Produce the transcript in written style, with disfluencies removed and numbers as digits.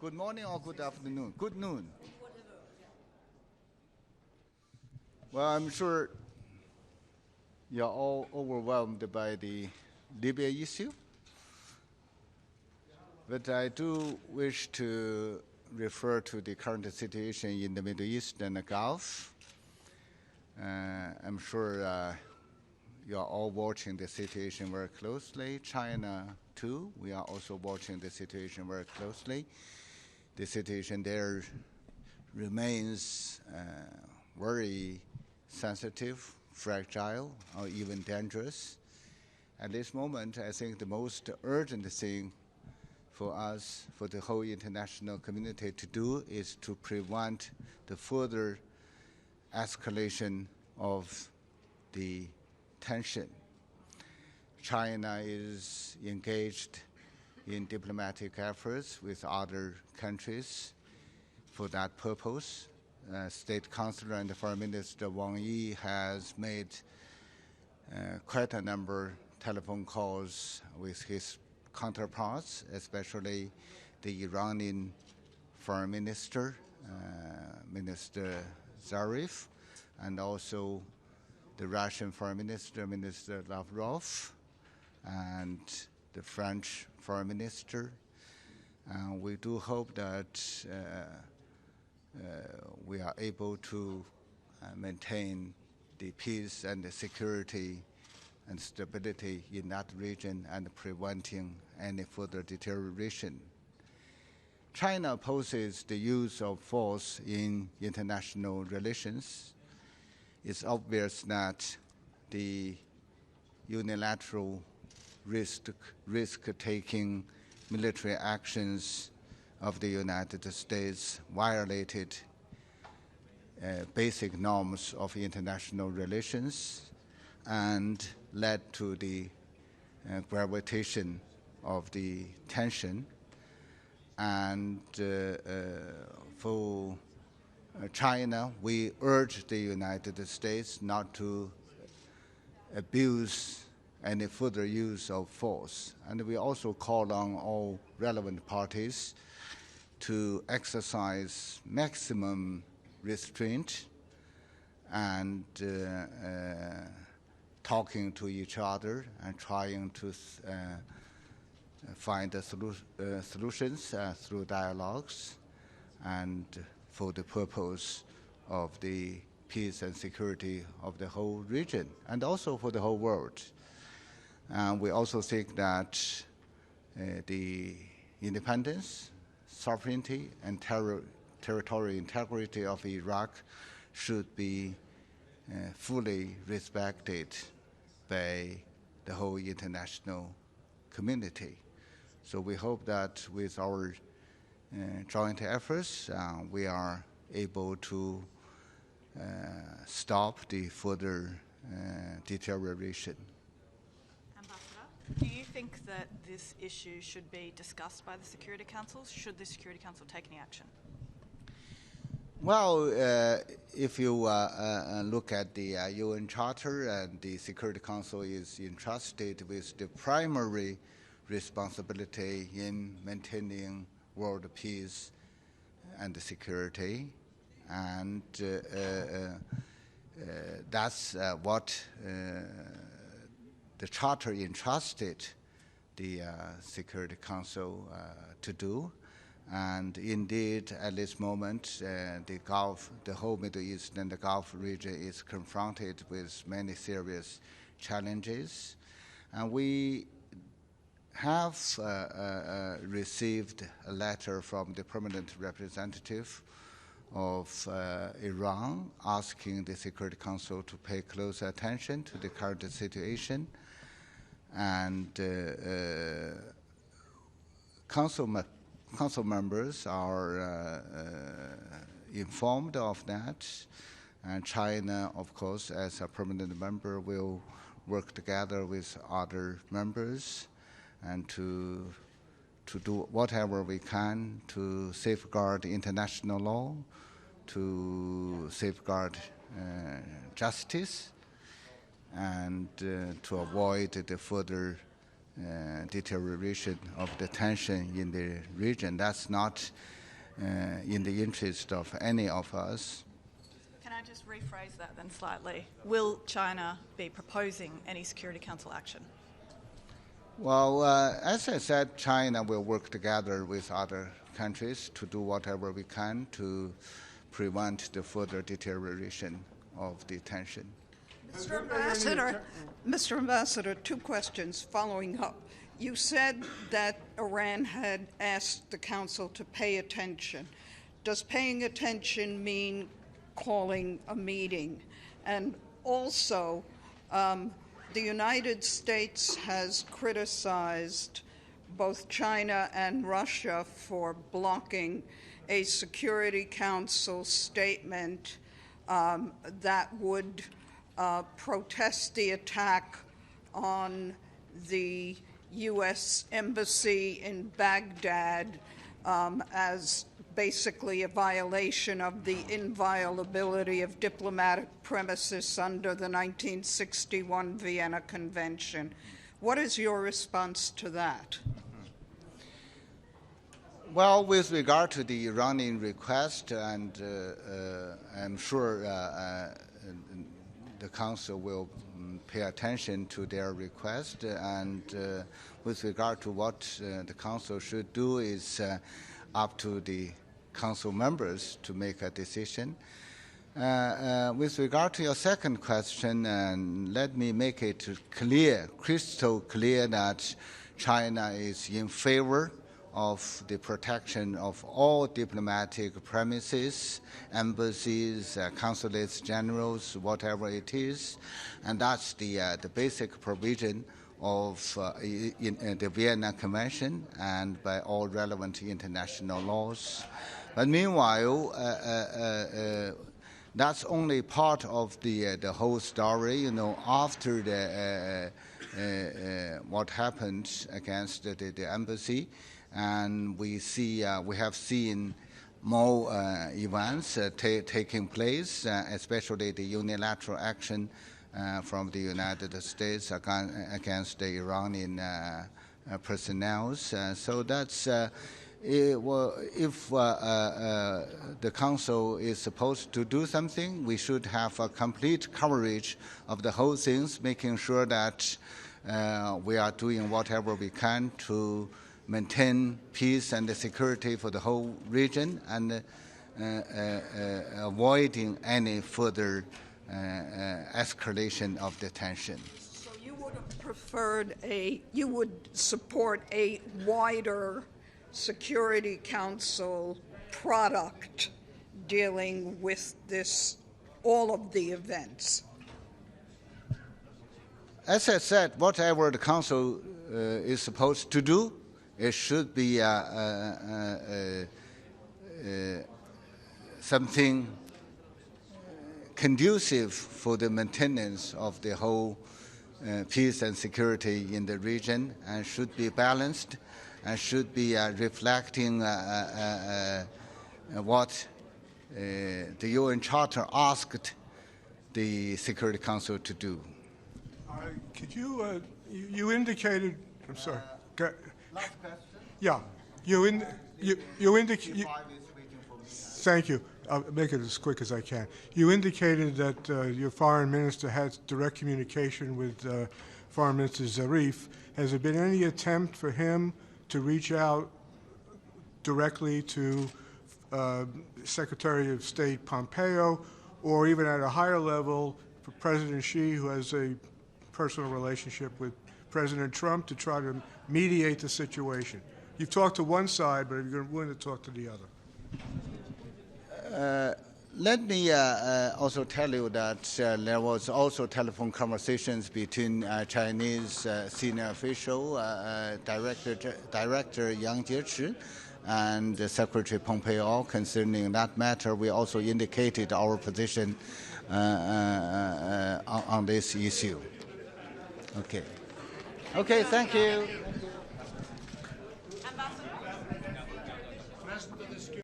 Good morning or good afternoon? Good noon. Well, I'm sure you're all overwhelmed by the Libya issue, but I do wish to refer to the current situation in the Middle East and the Gulf. I'm sure you're all watching the situation very closely. China, too, we are also watching the situation very closely. The situation there remains very sensitive, fragile, or even dangerous. At this moment, I think the most urgent thing for us, for the whole international community to do is to prevent the further escalation of the tension. China is engaged in diplomatic efforts with other countries for that purpose. State Councilor and Foreign Minister Wang Yi has made quite a number of telephone calls with his counterparts, especially the Iranian Foreign Minister, Minister Zarif, and also the Russian Foreign Minister, Minister Lavrov, and the French Foreign Minister. We do hope that we are able to maintain the peace and the security and stability in that region and preventing any further deterioration. China opposes the use of force in international relations. It's obvious that the unilateral risk-taking military actions of the United States violated basic norms of international relations and led to the gravitation of the tension. And for China, we urge the United States not to abuse any further use of force. And we also call on all relevant parties to exercise maximum restraint and talking to each other and trying to find solutions through dialogues and for the purpose of the peace and security of the whole region and also for the whole world. We also think that the independence, sovereignty, and territorial integrity of Iraq should be fully respected by the whole international community. So we hope that with our joint efforts, we are able to stop the further deterioration. Do you think that this issue should be discussed by the Security Council? Should the Security Council take any action? Well, if you look at the UN Charter, and the Security Council is entrusted with the primary responsibility in maintaining world peace and security, and that's what the Charter entrusted the Security Council to do. And indeed, at this moment, the whole Middle East and the Gulf region is confronted with many serious challenges. And we have received a letter from the permanent representative of Iran asking the Security Council to pay close attention to the current situation. And Council members are informed of that, and China, of course, as a permanent member, will work together with other members and to do whatever we can to safeguard international law, to safeguard justice, and to avoid the further deterioration of the tension in the region. That's not in the interest of any of us. Can I just rephrase that then slightly? Will China be proposing any Security Council action? Well, as I said, China will work together with other countries to do whatever we can to prevent the further deterioration of the tension. Mr. Ambassador, 2 questions following up. You said that Iran had asked the Council to pay attention. Does paying attention mean calling a meeting? And also, the United States has criticized both China and Russia for blocking a Security Council statement that would protest the attack on the U.S. Embassy in Baghdad as basically a violation of the inviolability of diplomatic premises under the 1961 Vienna Convention. What is your response to that? Well, with regard to the Iranian request, and I'm sure the Council will pay attention to their request, and with regard to what the Council should do is up to the Council members to make a decision. With regard to your second question, let me make it clear, crystal clear, that China is in favor of the protection of all diplomatic premises, embassies, consulates generals, whatever it is, and that's the basic provision of in the Vienna Convention and by all relevant international laws. But meanwhile, that's only part of the whole story. You know, after the what happened against the embassy, and we have seen more events taking place, especially the unilateral action from the United States against the Iranian personnel. So that's if the Council is supposed to do something, we should have a complete coverage of the whole things, making sure that we are doing whatever we can to maintain peace and security for the whole region, and avoiding any further escalation of the tension. So you would have preferred you would support a wider Security Council product dealing with all of the events? As I said, whatever the Council is supposed to do, it should be something conducive for the maintenance of the whole peace and security in the region, and should be balanced, and should be reflecting what the UN Charter asked the Security Council to do. Could you, you indicated, I'm sorry. Last question? Yeah, you indicated, thank you. I'll make it as quick as I can. You indicated that your foreign minister had direct communication with Foreign Minister Zarif. Has there been any attempt for him to reach out directly to Secretary of State Pompeo, or even at a higher level for President Xi, who has a personal relationship with President Trump, to try to mediate the situation? You've talked to one side, but you're willing to talk to the other. Let me also tell you that there was also telephone conversations between Chinese senior official, Director Yang Jiechi, and Secretary Pompeo concerning that matter. We also indicated our position on this issue. Okay. Okay, thank you.